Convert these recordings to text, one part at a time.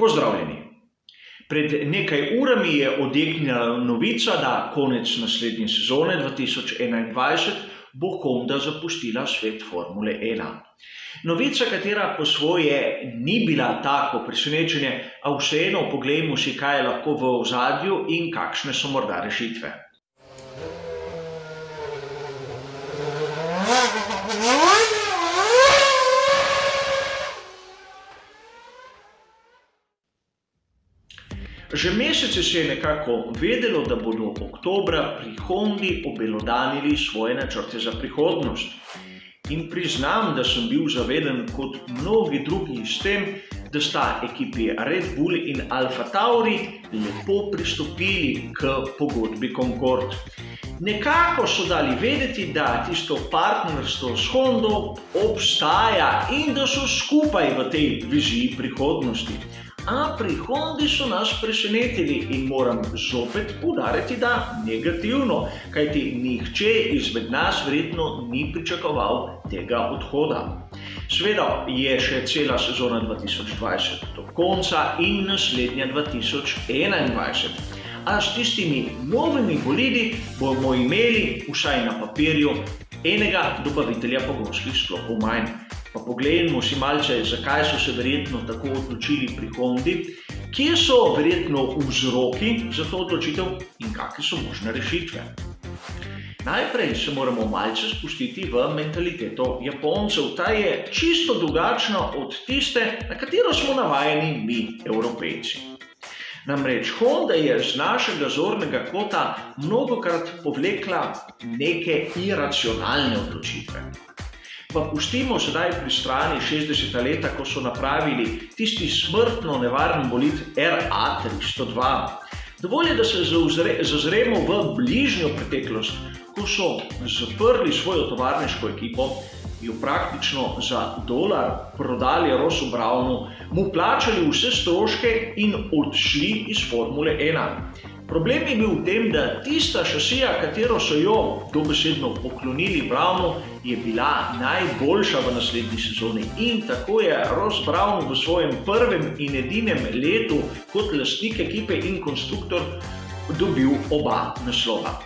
Pozdravljeni! Pred nekaj urami je odjeknila novica, da konec naslednje sezone 2021 bo Honda zapustila svet Formule 1. Novica, katera po svoje ni bila tako presenečenje, a vseeno poglejmo si, kaj je lahko v ozadju in kakšne so morda rešitve. Že mesece se je nekako vedelo, da bodo oktobra pri Hondi obelodanili svoje načrte za prihodnost. In priznam, da sem bil zaveden kot mnogi drugi s tem, da sta ekipi Red Bull in Alfa Tauri lepo pristopili k pogodbi Concorde. Nekako so dali vedeti, da tisto partnerstvo s Hondo obstaja in da so skupaj v tej viziji prihodnosti. A pri Hondi so nas presenetili in moram zopet poudariti, da negativno, kajti nihče izmed nas verjetno ni pričakoval tega odhoda. Seveda je še cela sezona 2020 do konca in naslednja 2021. A s tistimi novimi bolidi bomo imeli, vsaj na papirju, enega dobavitelja pogonskih sklopov manj. Pa pogledajmo si malce, zakaj so se verjetno tako odločili pri Hondi, kje so verjetno vzroki za to odločitev in kakšne so možne rešitve. Najprej se moramo malce spustiti v mentaliteto Japoncev. Ta je čisto drugačna od tiste, na katero smo navajeni mi, Evropejci. Namreč Honda je z našega zornega kota mnogokrat povlekla neke iracionalne odločitve. Pa pustimo sedaj pri strani 60. leta, ko so napravili tisti smrtno nevaren bolid RA302. Dovolj je, da se zazremo v bližnjo preteklost, ko so zaprli svojo tovarniško ekipo, jo praktično za $1 prodali Rossu Brownu, mu plačali vse stroške in odšli iz Formule 1. Problem je bil v tem, da tista šasija, katero so jo dobesedno poklonili Brownu, je bila najboljša v naslednji sezoni in tako je Ross Brown v svojem prvem in edinem letu kot lastnik ekipe in konstruktor dobil oba naslova.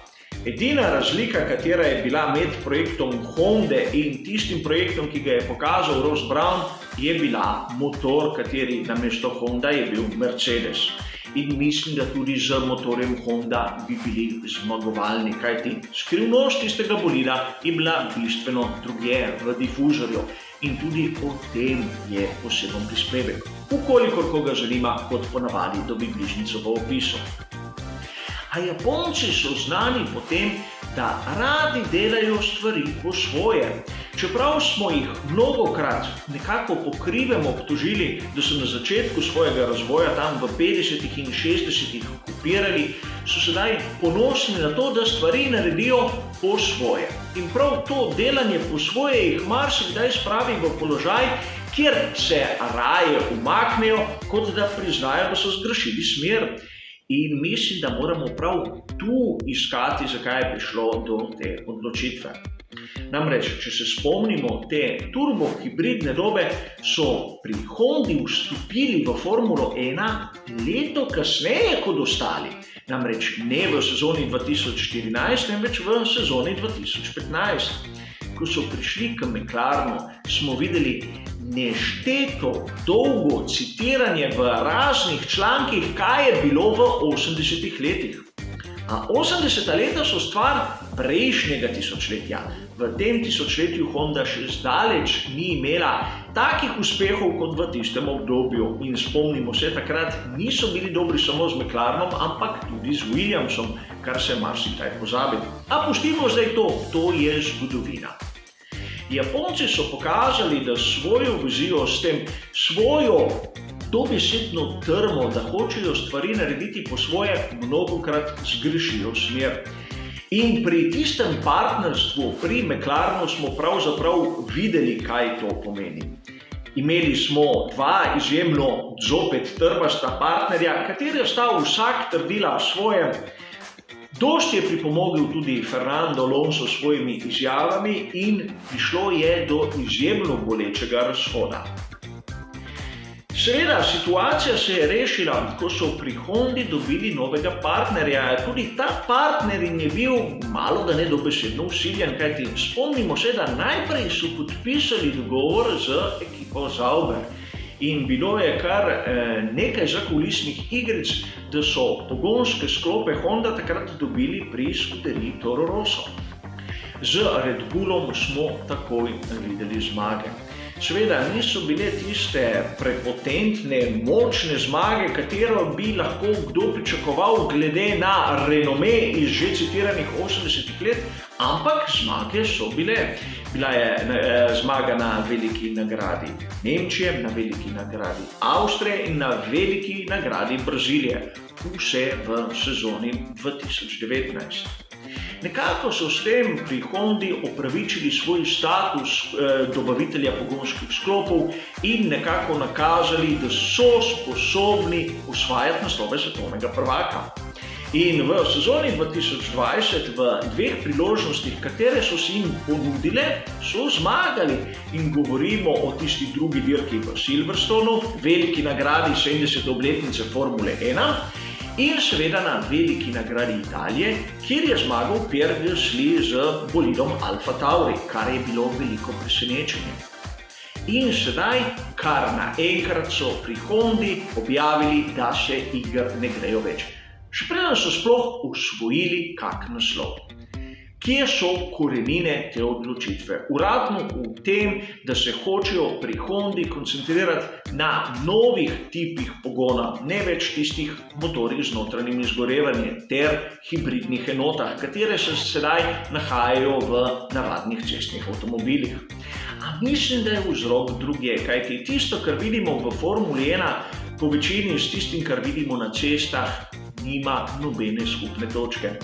Edina razlika, katera je bila med projektom Honde in tistim projektom, ki ga je pokazal Ross Brown, je bila motor, kateri namesto Honda je bil Mercedes. In mislim, da tudi z motorjem Honda bi bili zmagovalni, kajti skrivnost tistega bolida je bila bistveno drugje v difuzorju. In tudi o tem je poseben prispevek, ukolikor koga zanima, kot ponavadi dobi bližnjico v opisu. A Japonci so znani po tem, da radi delajo stvari po svoje. Čeprav smo jih mnogokrat nekako po krivem obtožili, da so na začetku svojega razvoja tam v 50. in 60. kopirali, so sedaj ponosni na to, da stvari naredijo po svoje. In prav to delanje po svoje jih marsikdaj spravi v položaj, kjer se raje umaknejo, kot da priznajo, da so zgrešili smer. In mislim, da moramo prav tu iskati, zakaj je prišlo do te odločitve. Namreč, če se spomnimo te turbohibridne dobe, so pri Hondi vstopili v Formulo 1 leto kasneje kot ostali. Namreč ne v sezoni 2014, temveč v sezoni 2015. Ko so prišli k McLarenu, smo videli nešteto dolgo citiranje v raznih člankih, kaj je bilo v 80. letih. A 80. leta so stvar prejšnjega tisočletja. V tem tisočletju Honda še zdaleč ni imela takih uspehov kot v tistem obdobju. In spomnimo se, takrat niso bili dobri samo z McLarenom, ampak tudi z Williamsom, kar se marsikdaj pozabi. A pustimo zdaj to je zgodovina. Japonci so pokazali, da svojo vizijo, s tem svojo dobesedno trmo, da hočejo stvari narediti po svoje, mnogokrat zgrešijo smer. In pri tistem partnerstvu, pri McLarenu, smo pravzaprav videli, kaj to pomeni. Imeli smo dva izjemno zopet trbasta partnerja, kateri sta vsak trdila svoje. Dosti je pripomogel tudi Fernando Alonso s svojimi izjavami in prišlo je do izjemno bolečega razhoda. Seveda, situacija se je rešila, ko so pri Hondi dobili novega partnerja. Tudi ta partner jim je bil malo da ne dobesedno vsiljen, kajti spomnimo se, da najprej so podpisali dogovor z ekipo Sauber. In bilo je kar nekaj zakulisnih igric, da so pogonske sklope Honda takrat dobili pri skuteriji Toro Rosso. Z Red Bullom smo takoj videli zmage. Seveda niso bile tiste prepotentne, močne zmage, katero bi lahko kdo pričakoval glede na renome iz že citiranih 80 let, ampak zmage so bile. Bila je zmaga na veliki nagradi Nemčije, na veliki nagradi Avstrije in na veliki nagradi Brazilije. Vse v sezoni 2019. Nekako so s tem pri Hondi opravičili svoj status dobavitelja pogonskih sklopov in nekako nakazali, da so sposobni osvajati naslove svetovnega prvaka. In v sezoni 2020 v dveh priložnostih, katere so si jim ponudile, so zmagali. In govorimo o tisti drugi dirki v Silverstonu, veliki nagradi 70. obletnice Formule 1, in seveda na veliki nagradi Italije, kjer je zmagal Pierre Gasly z bolidom Alfa Tauri, kar je bilo veliko presenečenje. In sedaj, kar naenkrat so pri Hondi objavili, da se iger ne grejo več. Še preden so sploh osvojili kak naslov. Kje so korenine te odločitve? Uradno v tem, da se hočejo pri Hondi koncentrirati na novih tipih pogona, ne več tistih motorjih z notranjim izgorevanjem ter hibridnih enotah, katere se sedaj nahajajo v navadnih cestnih avtomobilih. A mislim, da je vzrok drugje, kajti tisto, kar vidimo v Formuli 1, po večini s tistim, kar vidimo na cestah, nima nobene skupne točke.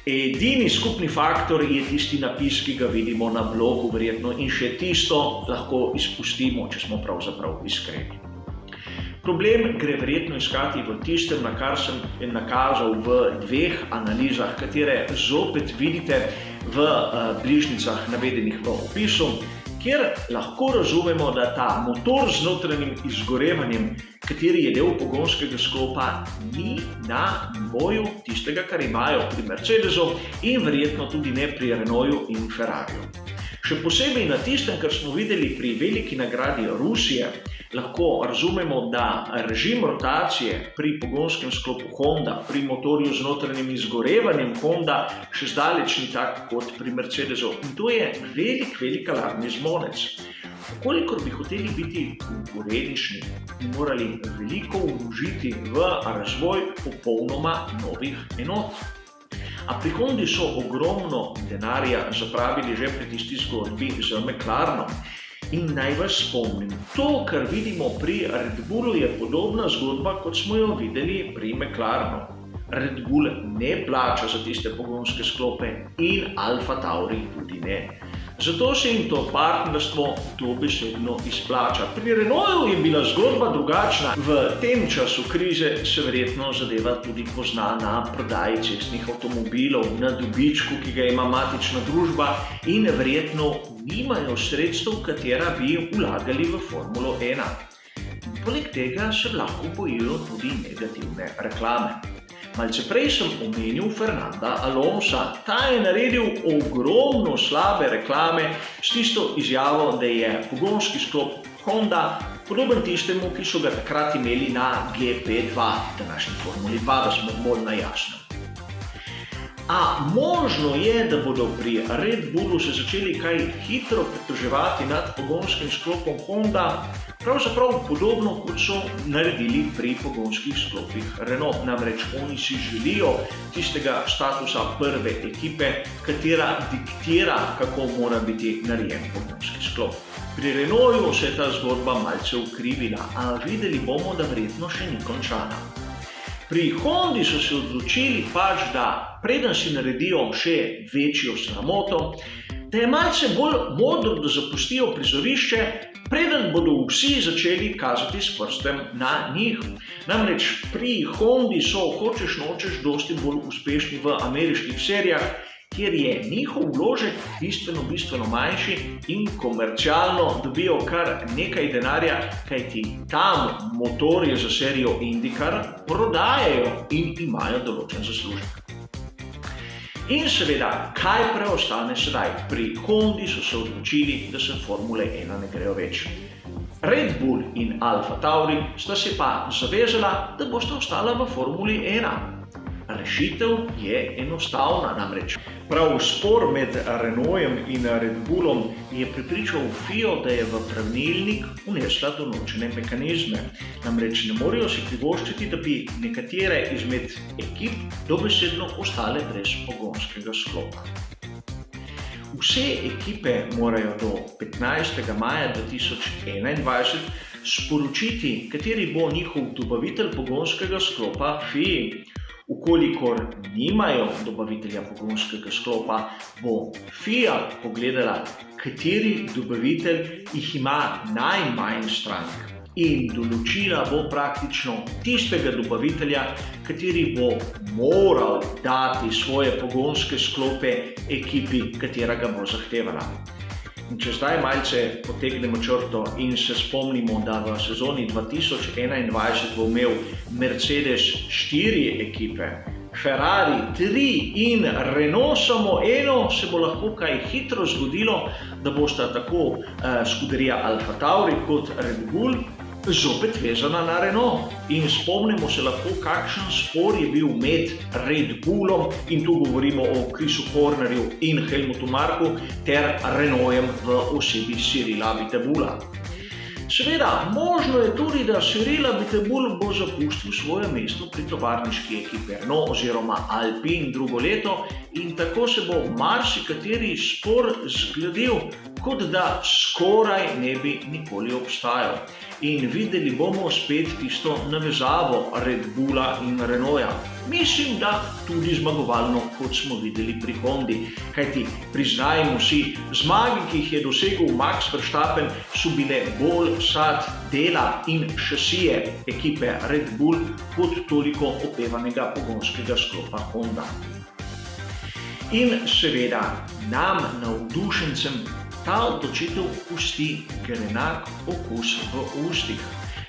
Edini skupni faktor je tisti napis, ki ga vidimo na blogu verjetno, in še tisto lahko izpustimo, če smo pravzaprav iskreni. Problem gre verjetno iskati v tistem, na kar sem nakazal v dveh analizah, katere zopet vidite v bližnjicah navedenih v opisu, kjer lahko razumemo, da ta motor z notranjim izgorevanjem, kateri je del pogonskega sklopa, ni na nivoju tistega, kar imajo pri Mercedesu in verjetno tudi ne pri Renaultu in Ferrariju. Še posebej na tistem, kar smo videli pri veliki nagradi Rusije, lahko razumemo, da režim rotacije pri pogonskem sklopu Honda, pri motorju z notranjim izgorevanjem Honda še zdaleč ni tak kot pri Mercedesu. In to je velik alarmni zvonec. Kolikor bi hoteli biti konkurenčni, bi morali veliko vložiti v razvoj popolnoma novih enot. A pri Hondi so ogromno denarja zapravili že pri tisti zgodbi z McLarenom. In naj vas spomnim, to, kar vidimo pri Red Bullu, je podobna zgodba, kot smo jo videli pri McLarenu. Red Bull ne plača za tiste pogonske sklope in Alfa Tauri tudi ne. Zato se jim to partnerstvo dobesedno izplača. Pri Renaultu je bila zgodba drugačna. V tem času krize se verjetno zadeva tudi pozna na prodaji cestnih avtomobilov, na dobičku, ki ga ima matična družba, in verjetno nimajo sredstev, katera bi vlagali v Formulo 1. Poleg tega se lahko bojijo tudi negativne reklame. Malce prej sem omenil Fernanda Alonsa. Ta je naredil ogromno slabe reklame s tisto izjavo, da je pogonski sklop Honda podoben tistemu, ki so ga takrat imeli na GP2, današnji Formuli 2, da smo bolj na jasnem. A možno je, da bodo pri Red Bullu se začeli kaj hitro pritoževati nad pogonskim sklopom Honda, pravzaprav podobno, kot so naredili pri pogonskih sklopih Renault. Namreč oni si želijo tistega statusa prve ekipe, katera diktira, kako mora biti narejen pogonski sklop. Pri Renaultu se je ta zgodba malce ukrivila, a videli bomo, da verjetno še ni končana. Pri Hondi so se odločili pač, da preden si naredijo še večjo sramoto, da je malce bolj modro, da zapustijo prizorišče, preden bodo vsi začeli kazati s prstem na njih. Namreč pri Hondi so hočeš nočeš dosti bolj uspešni v ameriških serijah, kjer je njihov vložek bistveno manjši in komercialno dobijo kar nekaj denarja, kajti tam motorje za serijo IndyCar prodajajo in imajo določen zaslužek. In seveda, kaj preostane sedaj? Pri Hondi so se odločili, da se Formule 1 ne grejo več. Red Bull in Alfa Tauri sta se pa zavezala, da bosta ostala v Formuli 1. Rešitev je enostavna namreč. Prav spor med Renaultom in Red Bullom je prepričal FIA, da je v pravilnik vnesla določene mehanizme. Namreč ne morejo si privoščiti, da bi nekatere izmed ekip dobesedno ostale brez pogonskega sklopa. Vse ekipe morajo do 15. maja 2021 sporočiti, kateri bo njihov dobavitelj pogonskega sklopa FIA. Ukolikor nimajo dobavitelja pogonskega sklopa, bo FIA pogledala, kateri dobavitelj jih ima najmanj strank in določila bo praktično tistega dobavitelja, kateri bo moral dati svoje pogonske sklope ekipi, katera ga bo zahtevala. In če zdaj malce potegnemo črto in se spomnimo, da v sezoni 2021 bo imel Mercedes 4 ekipe, Ferrari 3 in Renault samo eno, se bo lahko kaj hitro zgodilo, da bosta tako skuderija Alfa Tauri kot Red Bull zopet vezana na Renault. In spomnimo se lahko, kakšen spor je bil med Red Bullom, in tu govorimo o Chrisu Hornerju in Helmutu Marku, ter Renaultom v osebi Cyrila Abiteboula. Seveda, možno je tudi, da Cyril Abiteboul bo zapustil svoje mesto pri tovarniški ekipi Renault oziroma Alpine drugo leto in tako se bo marsikateri spor zgladil, kot da skoraj ne bi nikoli obstajal. In videli bomo spet tisto navezavo Red Bulla in Renaulta. Mislim, da tudi zmagovalno, kot smo videli pri Hondi. Kajti, priznajmo si, zmage, ki jih je dosegel Max Verstappen, so bile bolj sad dela in šasije ekipe Red Bull kot toliko opevanega pogonskega sklopa Honda. In seveda, nam navdušencem ta odločitev pusti grenak okus v ustih,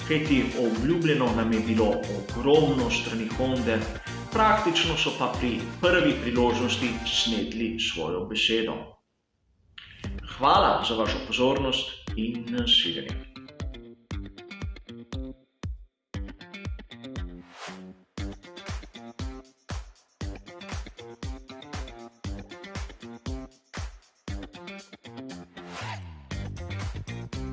kajti obljubljeno nam je bilo ogromno strani Honde, praktično so pa pri prvi priložnosti snedli svojo besedo. Hvala za vašo pozornost in nasvidenje.